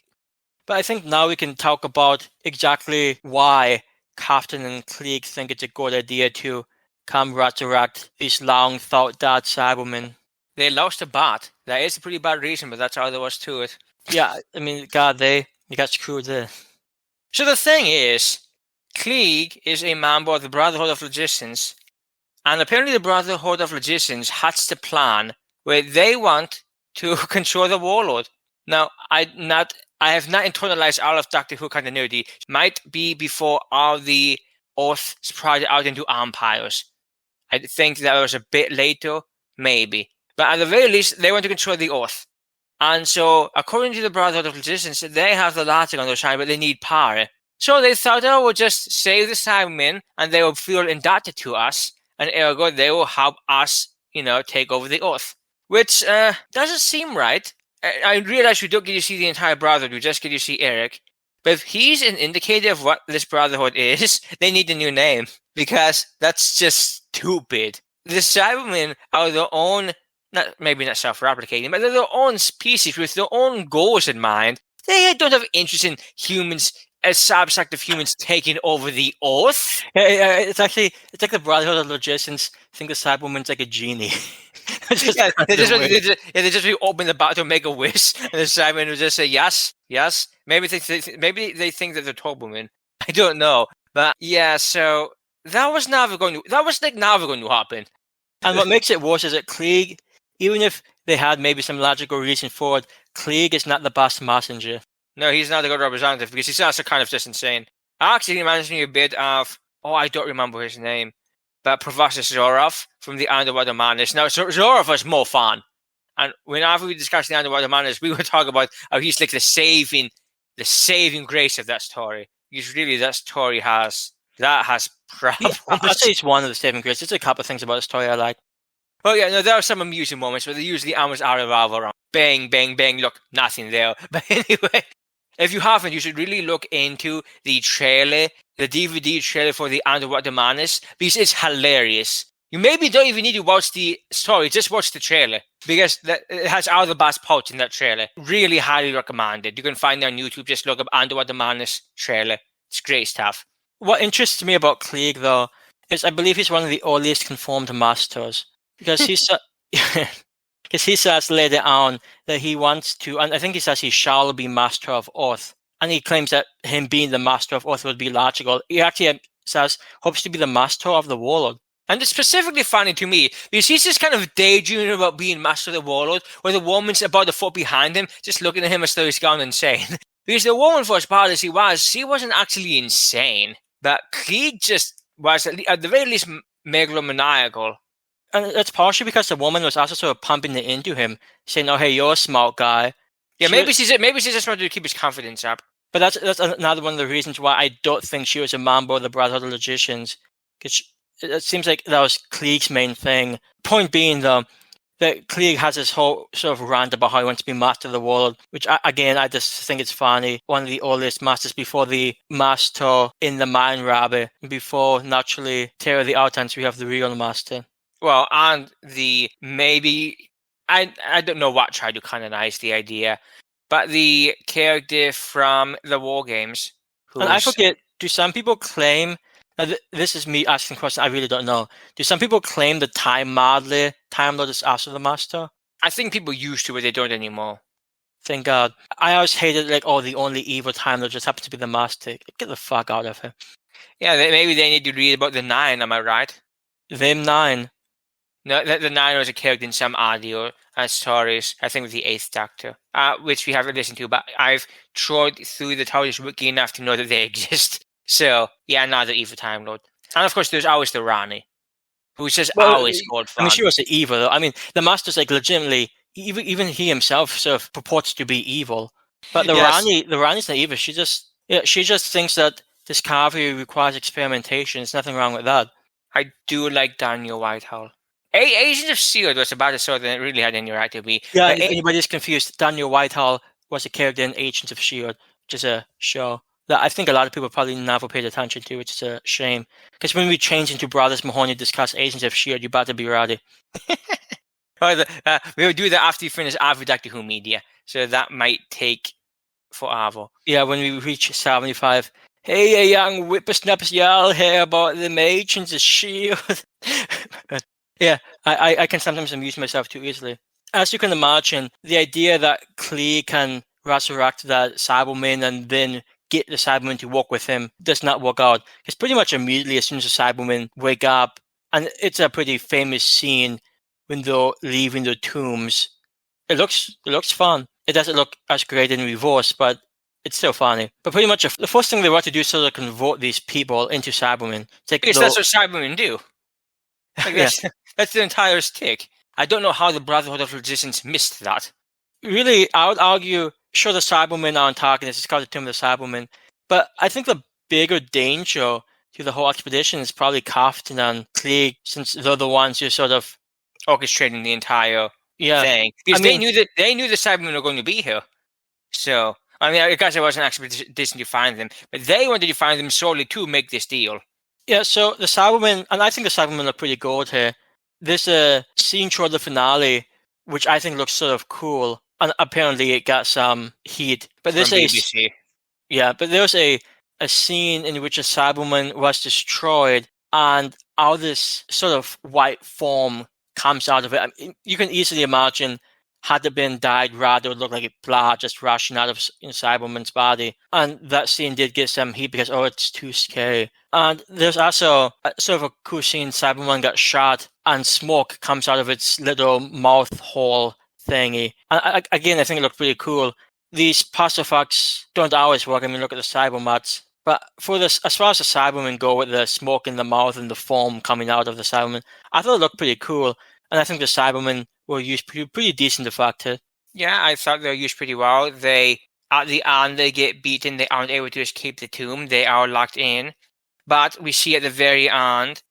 But I think now we can talk about exactly why Troughton and Klieg think it's a good idea to come resurrect these long-thought-dead Cybermen. They lost a bat. That is a pretty bad reason, but that's all there was to it. Yeah, I mean, God, they got screwed there. So the thing is, Klieg is a member of the Brotherhood of Logicians, and apparently the Brotherhood of Logicians hatched a plan where they want to control the warlord. Now, I have not internalized all of Doctor Who continuity. It might be before all the Earth spread out into empires. I think that was a bit later, maybe. But at the very least, they want to control the Earth. And so, according to the Brotherhood of Logicians, they have the logic on their side, but they need power. So they thought, oh, we'll just save the Cybermen, and they will feel indebted to us, and ergo, they will help us, take over the Earth. Which doesn't seem right. I realize we don't get to see the entire Brotherhood, we just get to see Eric. But if he's an indicator of what this Brotherhood is, they need a new name, because that's just stupid. The Cybermen are their own, maybe not self-replicating, but they're their own species with their own goals in mind. They don't have interest in humans, a subsect of humans taking over the Earth. It's like the Brotherhood of Logicians think the Cyberwoman's like a genie. They just open the bottle, make a wish, and the Cybermen will just say yes, yes. Maybe they think that they're Turbomen. I don't know, but yeah. So that was never going to happen. And what makes it worse is that Klieg, even if they had maybe some logical reason for it, Klieg is not the best messenger. No, he's not a good representative because he's also kind of just insane. Actually, he reminds me a bit of, I don't remember his name, but Professor Zorov from the Underwater Madness. Now, Zorov was more fun. And whenever we discuss the Underwater Madness, we would talk about how he's like the saving grace of that story. Because really, that story has problems. I'd say it's one of the saving graces. There's a couple of things about the story I like. Well, yeah, no, there are some amusing moments, but they usually almost out of around. Bang, bang, bang, look, nothing there. But anyway, if you haven't, you should really look into the trailer, the DVD trailer for the Underwater Madness, because it's hilarious. You maybe don't even need to watch the story, just watch the trailer, because it has all the best parts in that trailer. Really highly recommended. You can find it on YouTube, just look up Underwater Madness trailer. It's great stuff. What interests me about Klieg, though, is I believe he's one of the earliest confirmed masters. Because he says later on that he wants to, and I think he says he shall be master of Earth. And he claims that him being the master of Earth would be logical. He actually says, hopes to be the master of the world. And it's specifically funny to me, because he's just kind of daydreaming about being master of the world, where the woman's about a foot behind him, just looking at him as though he's gone insane. Because the woman, for as bad as she wasn't actually insane. But Klieg just was, at the very least, megalomaniacal. And it's partially because the woman was also sort of pumping it into him, saying, "Oh, hey, you're a smart guy." Yeah, maybe she just wanted to keep his confidence up. But that's another one of the reasons why I don't think she was a member of the Brotherhood of Logicians, because it seems like that was Klieg's main thing. Point being, though, that Klieg has this whole sort of rant about how he wants to be master of the world, which I just think it's funny. One of the earliest masters before the master in the Mind Rabbit, before naturally Terror of the Outlands, we have the real master. Well, and I don't know what tried to canonize the idea, but the character from the War Games, And I who's forget, do some people claim, now this is me asking a question, I really don't know. Do some people claim the Time Lord is also the Master? I think people used to, but they don't anymore. Thank God. I always hated, like, oh, the only evil Time Lord just happens to be the Master. Get the fuck out of here. Yeah, maybe they need to read about the Nine, am I right? Them 9. No, the Nine was a character in some audio stories, I think with the Eighth Doctor, which we haven't listened to, but I've trawled through the TARDIS wiki enough to know that they exist. So, yeah, not the evil Time Lord. And of course, there's always the Rani, who's just Well, always called fun. I mean, she was evil, though. I mean, the Master's, like, legitimately, even he himself sort of purports to be evil. But the Yes. Rani's not evil. She just thinks that discovery requires experimentation. There's nothing wrong with that. I do like Daniel Whitehall. Agents of S.H.I.E.L.D. was about a sort that it really had any right to be. Yeah, But if anybody's confused, Daniel Whitehall was a character in Agents of S.H.I.E.L.D., which is a show that I think a lot of people probably never paid attention to, which is a shame. Because when we change into Brothers Mahoney to discuss Agents of S.H.I.E.L.D., you better be ready. We'll do that after you finish every Doctor Who media, so that might take forever. Yeah, when we reach 75, hey, young whippersnappers, y'all hear about the Agents of S.H.I.E.L.D.? Yeah, I can sometimes amuse myself too easily. As you can imagine, the idea that Klee can resurrect that Cyberman and then get the Cybermen to walk with him does not work out. Because pretty much immediately as soon as the Cybermen wake up, and it's a pretty famous scene when they're leaving the tombs. It looks fun. It doesn't look as great in reverse, but it's still funny. But pretty much the first thing they want to do is sort of convert these people into Cybermen. Because that's what Cybermen do. Like Yeah. that's the entire stick. I don't know how the Brotherhood of Resistance missed that. Really, I would argue, sure, the Cybermen are antagonists. It's called the Tomb of the Cybermen. But I think the bigger danger to the whole expedition is probably Troughton and Klee, since they're the ones who sort of orchestrating the entire thing. Because they knew the Cybermen were going to be here. So, I mean, I guess it wasn't an expedition to find them, but they wanted to find them solely to make this deal. Yeah, so the Cybermen, and I think the Cybermen are pretty good here. There's a scene toward the finale, which I think looks sort of cool, and apparently it got some heat. But there's there's a scene in which a Cyberman was destroyed, and all this sort of white foam comes out of it. I mean, you can easily imagine, had it been dyed red, it would look like a blood just rushing out of Cyberman's body. And that scene did get some heat because, oh, it's too scary. And there's also sort of a cool scene, Cyberman got shot and smoke comes out of its little mouth hole thingy. And again, I think it looked pretty cool. These pastafacts don't always work. I mean, look at the Cybermats. But for this, as far as the Cybermen go with the smoke in the mouth and the foam coming out of the Cybermen, I thought it looked pretty cool. And I think the Cybermen were used pretty decent effect here. Yeah, I thought they were used pretty well. At the end, they get beaten. They aren't able to escape the tomb. They are locked in. But we see at the very end,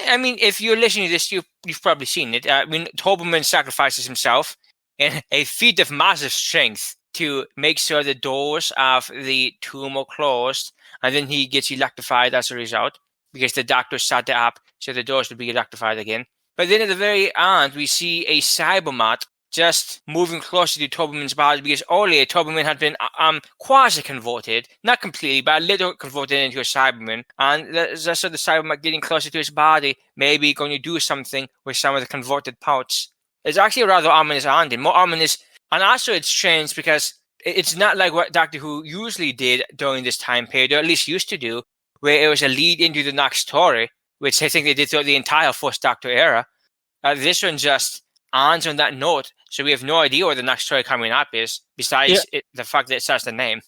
I mean, if you're listening to this, you've probably seen it. I mean, Toberman sacrifices himself in a feat of massive strength to make sure the doors of the tomb are closed, and then he gets electrified as a result, because the doctor set it up so the doors would be electrified again. But then at the very end, we see a Cybermat just moving closer to Toberman's body, because earlier Toberman had been quasi-converted, not completely, but a little converted into a Cyberman, and that's the Cybermat getting closer to his body, maybe going to do something with some of the converted parts. It's actually a rather ominous ending, more ominous, and also it's strange because it's not like what Doctor Who usually did during this time period, or at least used to do, where it was a lead into the next story, which I think they did throughout the entire First Doctor era. This one just ends on that note, so we have no idea what the next story coming up is, besides the fact that it says the name.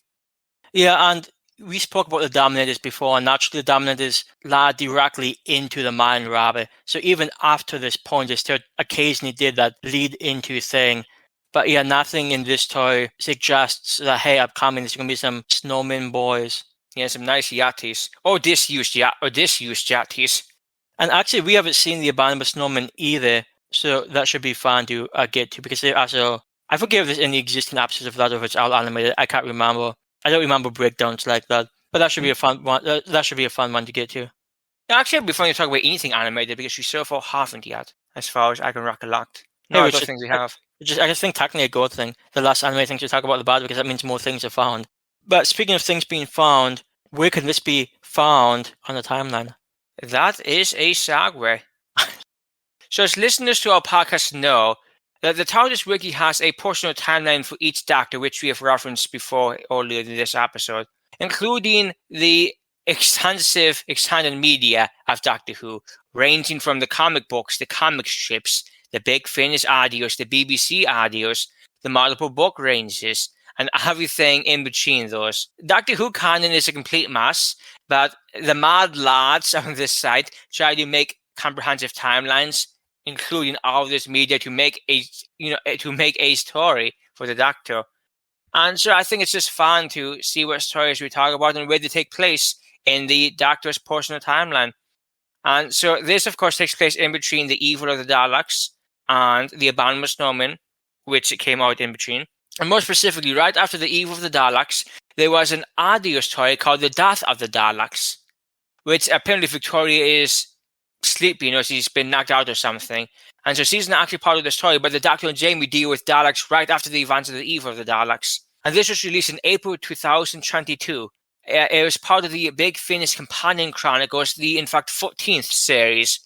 Yeah, and we spoke about the Dominators before, and naturally the Dominators led directly into the Mind Rabbit. So even after this point, they still occasionally did that lead into thing. But yeah, nothing in this toy suggests that, hey, upcoming, there's going to be some snowman boys. Yeah, some nice yachties. Or disused yachties. And actually, we haven't seen the Abandoned Snowmen either, so that should be fun to get to, because they also, I forget if there's any existing episodes of that, or if it's all animated. I can't remember. I don't remember breakdowns like that, but that should be a fun one. That should be a fun one to get to. Actually, it'd be fun to talk about anything animated, because we so far haven't yet. as far as I can recollect. Hey, No, I don't Richard, think we have. I just think technically a good thing. The last anime thing to talk about the bad because that means more things are found. But speaking of things being found, where can this be found on the timeline? That is a segue. So as listeners to our podcast know, that the TARDIS Wiki has a personal timeline for each Doctor, which we have referenced before earlier in this episode, including the extensive extended media of Doctor Who, ranging from the comic books, the comic strips, the Big Finish audios, the BBC audios, the multiple book ranges, and everything in between those. Doctor Who canon is a complete mess, but the mad lads on this site try to make comprehensive timelines, including all of this media, to make a story for the Doctor. And so I think it's just fun to see what stories we talk about and where they take place in the Doctor's personal timeline. And so this, of course, takes place in between the evil of the Daleks and the Abominable Snowmen, which it came out in between. And more specifically, right after the evil of the Daleks, there was an audio story called The Death of the Daleks, which apparently Victoria is sleeping, she's been knocked out or something. And so she's not actually part of the story, but the Doctor and Jamie deal with Daleks right after the events of the evil of the Daleks. And this was released in April 2022. It was part of the Big Finish Companion Chronicles, the, in fact, 14th series,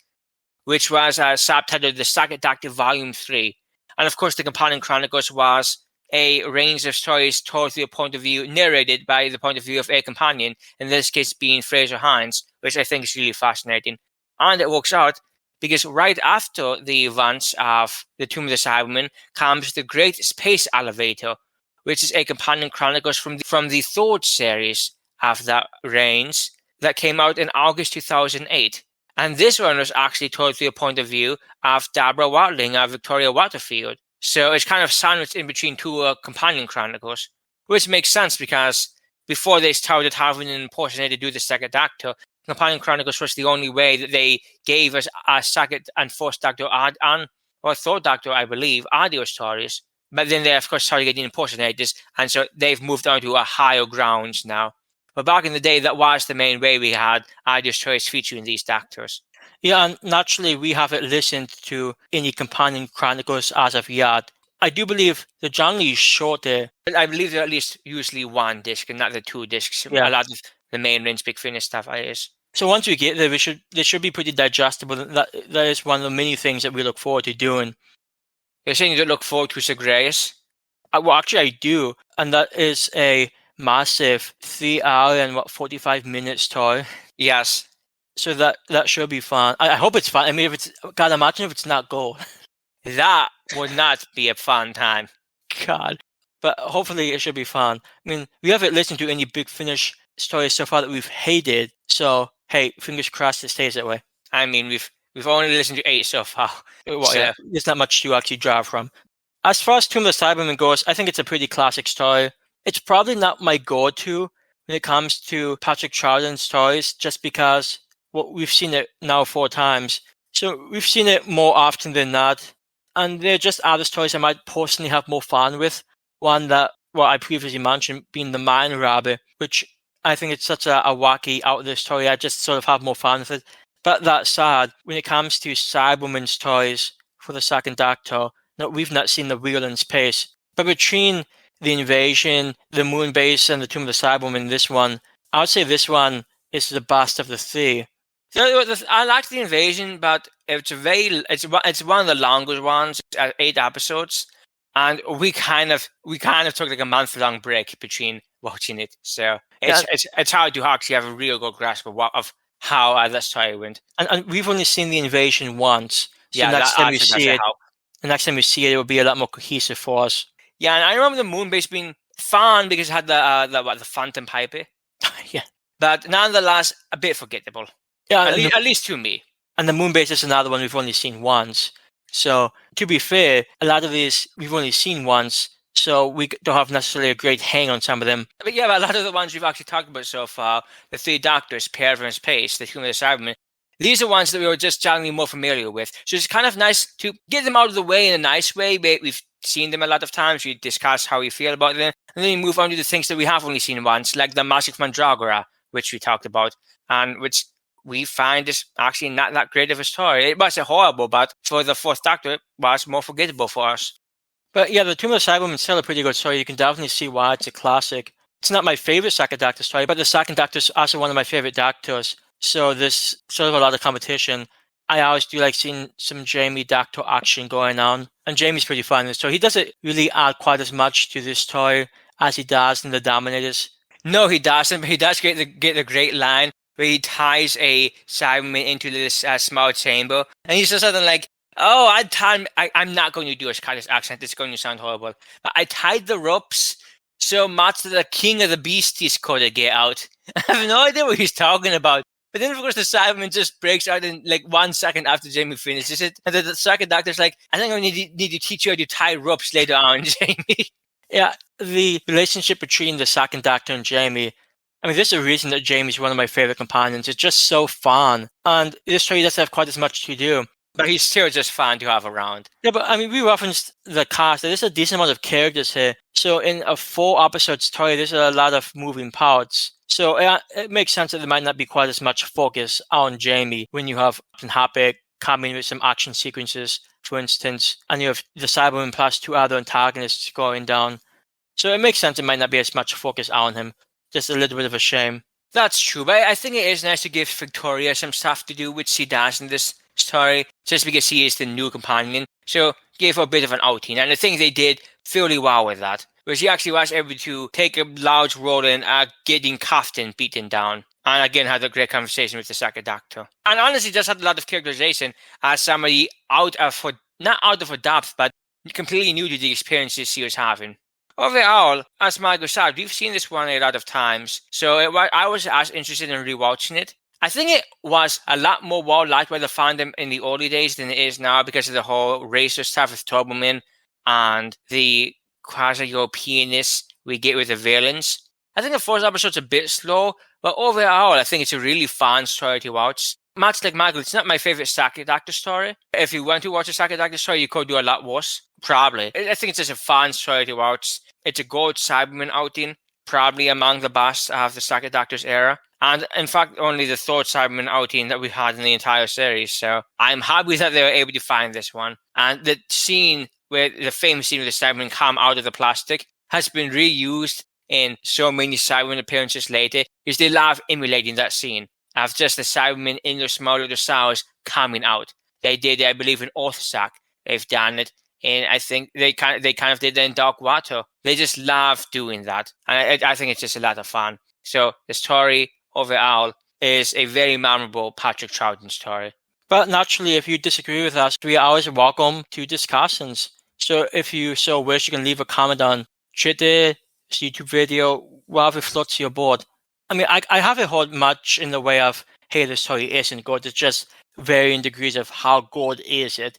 which was subtitled The Second Doctor Volume 3. And of course, the Companion Chronicles was a range of stories told through a point of view, narrated by the point of view of a companion, in this case being Frazer Hines, which I think is really fascinating. And it works out because right after the events of the Tomb of the Cybermen comes the Great Space Elevator, which is a companion chronicles from the third series of that range that came out in August 2008. And this one was actually told through a point of view of Deborah Watling of Victoria Waterfield. So it's kind of sandwiched in between two companion chronicles, which makes sense because before they started having an impersonator do the second Doctor, Companion Chronicles was the only way that they gave us a second and first Doctor or third Doctor, I believe, audio stories. But then they, of course, started getting impersonators, and so they've moved on to a higher grounds now. But back in the day, that was the main way we had audio stories featuring these Doctors. Yeah, and naturally, we haven't listened to any Companion Chronicles as of yet. I do believe they're generally shorter. I believe they're at least usually one disc and not the two discs. Yeah. A lot of the main range Big Finish stuff is. So once we get there, they should be pretty digestible. That is one of the many things that we look forward to doing. You're saying you don't look forward to Zagreus? Well, actually, I do, and that is a massive 3 hour and 45 minutes tour. Yes. So that should be fun. I hope it's fun. I mean, God, imagine if it's not gold. That would not be a fun time. God. But hopefully it should be fun. I mean, we haven't listened to any Big Finish stories so far that we've hated. So, hey, fingers crossed it stays that way. I mean, we've only listened to 8 so far. Well, so. Yeah, there's not much to actually draw from. As far as Tomb of the Cybermen goes, I think it's a pretty classic story. It's probably not my go-to when it comes to Patrick Troughton's stories, just because we've seen it now 4 times. So we've seen it more often than not. And they're just other stories I might personally have more fun with. One that, I previously mentioned being the Mine Robber, which I think it's such a wacky, out there story. I just sort of have more fun with it. But that said, when it comes to Cybermen stories for the second Doctor, no, we've not seen the wheel in space. But between the invasion, the moon base, and the Tomb of the Cybermen, this one, I would say this one is the best of the 3. I like the invasion, but it's one of the longest ones, 8 episodes, and we kind of took like a month-long break between watching it. So it's hard to actually have a real good grasp of how that story went. And we've only seen the invasion once. So yeah, next time we see it, the next time we see it, it will be a lot more cohesive for us. Yeah, and I remember the moon base being fun because it had the phantom piper. Yeah, but nonetheless a bit forgettable. Yeah, at least to me. And the moon base is another one we've only seen once. So to be fair, a lot of these we've only seen once, so we don't have necessarily a great hang on some of them. But yeah, a lot of the ones we've actually talked about so far, the 3 Doctors, Pedler and Space, the Tomb of the Cybermen, these are ones that we were just generally more familiar with. So it's kind of nice to get them out of the way in a nice way. We've seen them a lot of times. We discuss how we feel about them. And then we move on to the things that we have only seen once, like the Magic Mandragora, which we talked about, and which we find this actually not that great of a story. It wasn't horrible, but for the Fourth Doctor, it was more forgettable for us. But yeah, the Tomb of the Cybermen is still a pretty good story. You can definitely see why it's a classic. It's not my favorite Second Doctor story, but the Second Doctor is also one of my favorite Doctors. So there's sort of a lot of competition. I always do like seeing some Jamie Doctor action going on. And Jamie's pretty fun. So he doesn't really add quite as much to this story as he does in The Dominators. No, he doesn't, but he does get the great line where he ties a Cyberman into this small chamber. And he says something like, "Oh, I'm not going to do a Scottish accent. It's going to sound horrible. But I tied the ropes so much that the king of the beasties couldn't get out." I have no idea what he's talking about. But then, of course, the Cyberman just breaks out in like 1 second after Jamie finishes it. And the Second Doctor's like, "I think I need to teach you how to tie ropes later on, Jamie." Yeah, the relationship between the Second Doctor and Jamie, I mean, there's a reason that Jamie's one of my favorite companions. It's just so fun. And this story doesn't have quite as much to do. But he's still just fun to have around. Yeah, but I mean, we referenced the cast. There's a decent amount of characters here. So in a 4-episode story, there's a lot of moving parts. So it makes sense that there might not be quite as much focus on Jamie when you have Captain Happy coming with some action sequences, for instance, and you have the Cybermen plus 2 other antagonists going down. So it makes sense it might not be as much focus on him. Just a little bit of a shame. That's true, but I think it is nice to give Victoria some stuff to do, which she does in this story, just because she is the new companion. So give her a bit of an outing, and I think they did fairly well with that. Where she actually was able to take a large role in getting Troughton beaten down. And again, had a great conversation with the Second Doctor. And honestly, just had a lot of characterization as somebody not out of her depth, but completely new to the experiences she was having. Overall, as Michael said, we've seen this one a lot of times, so I was as interested in rewatching it. I think it was a lot more well-liked by the fandom in the early days than it is now because of the whole racer stuff with Cybermen and the quasi-Europeanness we get with the villains. I think the first episode's a bit slow, but overall, I think it's a really fun story to watch. Much like Michael, it's not my favorite Second Doctor story. If you want to watch a Second Doctor story, you could do a lot worse. Probably. I think it's just a fun story to watch. It's a good Cyberman outing, probably among the best of the Second Doctor's era. And in fact, only the third Cyberman outing that we had in the entire series. So I'm happy that they were able to find this one. And the scene where the famous scene where the Cybermen come out of the plastic has been reused in so many Cyberman appearances later, because they love emulating that scene of just the Cybermen in their small little cells coming out. They did it, I believe, in Earthsack. They've done it. And I think they kind of did it in Dark Water. They just love doing that. And I think it's just a lot of fun. So the story overall is a very memorable Patrick Troughton story. But naturally, if you disagree with us, we are always welcome to discussions. So if you so wish, you can leave a comment on Twitter, YouTube video, whatever floats your board. I mean, I haven't heard much in the way of, hey, this story isn't good. It's just varying degrees of how good is it.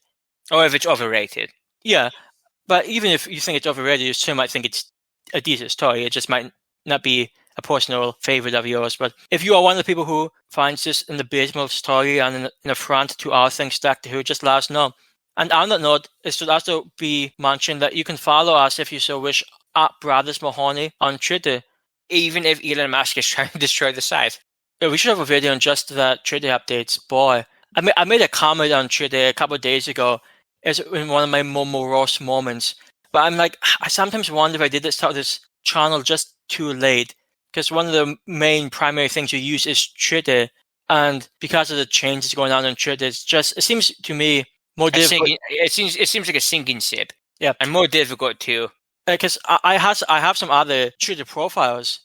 Or if it's overrated. Yeah, but even if you think it's overrated, you still might think it's a decent story. It just might not be a personal favorite of yours. But if you are one of the people who finds this an abysmal story and an affront to our things Doctor Who, just let us know. And on that note, it should also be mentioned that you can follow us if you so wish at Brothers Mahoney on Twitter. Even if Elon Musk is trying to destroy the site. Yeah, we should have a video on just that Twitter updates. Boy, I made a comment on Twitter a couple of days ago. It's in one of my more morose moments. But I'm like, I sometimes wonder if I did start this channel just too late. Because one of the main primary things you use is Twitter. And because of the changes going on Twitter, it seems to me more difficult. It seems like a sinking ship. Yeah. And more difficult too. Because I have some other Twitter profiles.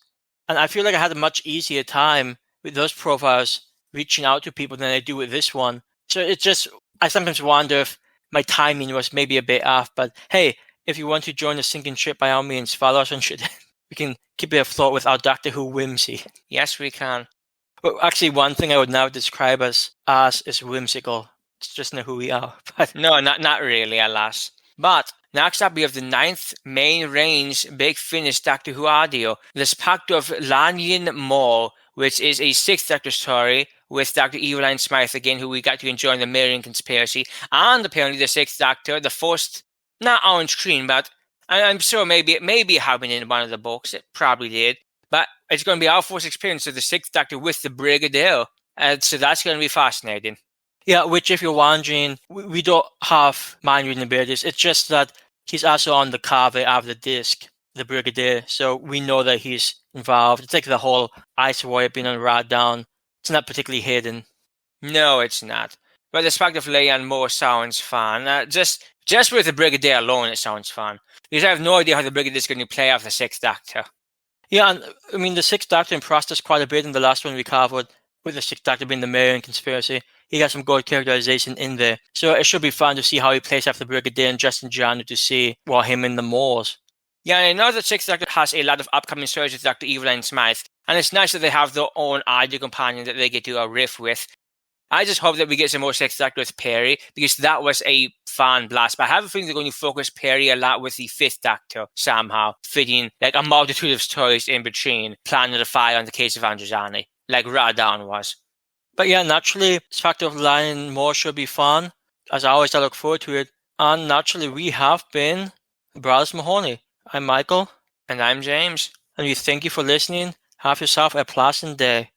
And I feel like I had a much easier time with those profiles reaching out to people than I do with this one. So I sometimes wonder if my timing was maybe a bit off, but hey, if you want to join the sinking ship, by all means, follow us on Twitter. We can keep it afloat with our Doctor Who whimsy. Yes, we can. But actually, one thing I would now describe us as is whimsical. It's just not who we are. But no, not really, alas. But next up, we have the 9th main range Big Finish Doctor Who audio, The Pact of Lanyon Moor, which is a 6th Doctor story with Dr. Eveline Smythe again, who we got to enjoy in the Mirroring Conspiracy, and apparently the 6th Doctor, the first, not on screen, but I'm sure maybe it happened in one of the books. It probably did. But it's going to be our first experience of the 6th Doctor with the Brigadier. So that's going to be fascinating. Yeah, which if you're wondering, we don't have mind reading abilities. It's just that he's also on the cover of the disc, the Brigadier, so we know that he's involved. It's like the whole Ice Warrior being on Rod Down. It's not particularly hidden. No, it's not. But the fact of Leon Moore sounds fun. Just with the Brigadier alone, it sounds fun. Because I have no idea how the Brigadier is going to play off the Sixth Doctor. Yeah, and I mean, the Sixth Doctor impressed us quite a bit in the last one we covered, with the Sixth Doctor being the Marion conspiracy. He got some good characterization in there. So it should be fun to see how he plays off the Brigadier and just in general to see him in the Moors. Yeah, I know that Sixth Doctor has a lot of upcoming stories with Dr. Evelyn Smythe, and it's nice that they have their own idea companion that they get to riff with. I just hope that we get some more Sixth Doctor with Perry, because that was a fan blast. But I have a feeling they're going to focus Perry a lot with the Fifth Doctor somehow, fitting like a multitude of stories in between Planet of Fire and the Case of Androzani, like Radon was. But yeah, naturally, this Factor of Lion more should be fun. As always, I look forward to it. And naturally, we have been Brothers Mahoney. I'm Michael. And I'm James. And we thank you for listening. Have yourself a pleasant day.